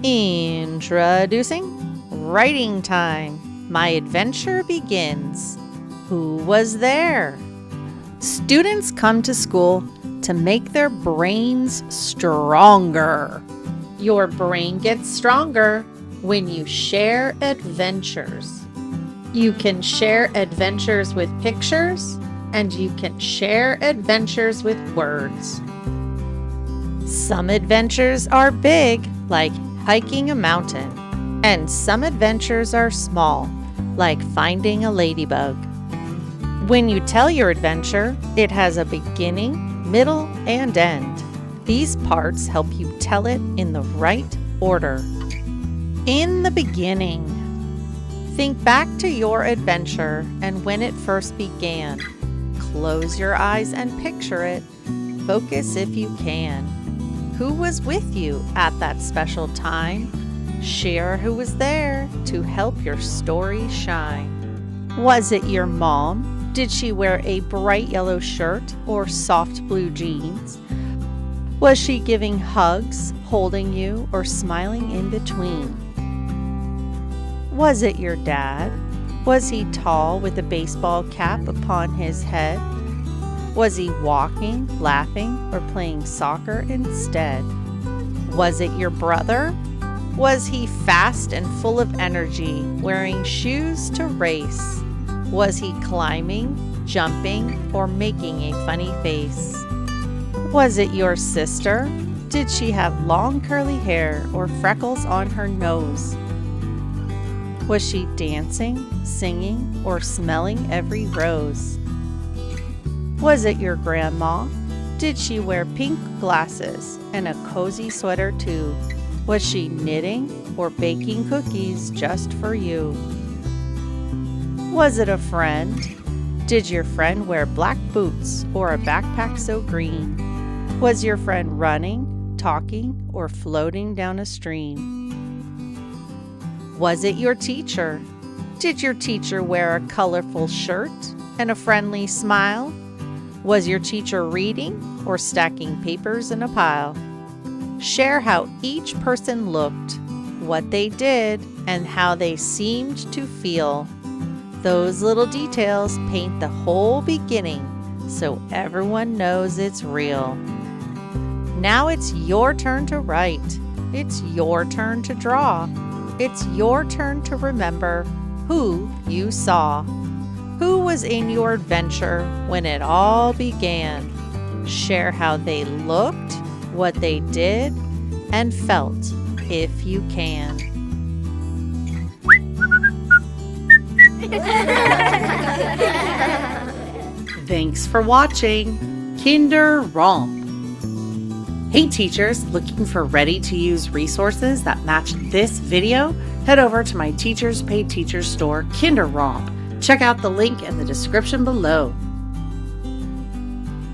Introducing Writing Time. My adventure begins. Who was there? Students come to school to make their brains stronger. Your brain gets stronger when you share adventures. You can share adventures with pictures, and you can share adventures with words. Some adventures are big, like hiking a mountain, and some adventures are small, like finding a ladybug. When you tell your adventure, it has a beginning, middle, and end. These parts help you tell it in the right order. In the beginning, think back to your adventure and when it first began. Close your eyes and picture it. Focus if you can. Who was with you at that special time? Share who was there to help your story shine. Was it your mom? Did she wear a bright yellow shirt or soft blue jeans? Was she giving hugs, holding you, or smiling in between? Was it your dad? Was he tall with a baseball cap upon his head? Was he walking, laughing, or playing soccer instead? Was it your brother? Was he fast and full of energy, wearing shoes to race? Was he climbing, jumping, or making a funny face? Was it your sister? Did she have long curly hair or freckles on her nose? Was she dancing, singing, or smelling every rose? Was it your grandma? Did she wear pink glasses and a cozy sweater too? Was she knitting or baking cookies just for you? Was it a friend? Did your friend wear black boots or a backpack so green? Was your friend running, talking, or floating down a stream? Was it your teacher? Did your teacher wear a colorful shirt and a friendly smile? Was your teacher reading or stacking papers in a pile? Share how each person looked, what they did, and how they seemed to feel. Those little details paint the whole beginning so everyone knows it's real. Now it's your turn to write. It's your turn to draw. It's your turn to remember who you saw. Who was in your adventure when it all began? Share how they looked, what they did, and felt if you can. Thanks for watching Kinder Romp. Hey teachers, looking for ready-to-use resources that match this video? Head over to my Teachers Pay Teachers store, Kinder Romp. Check out the link in the description below.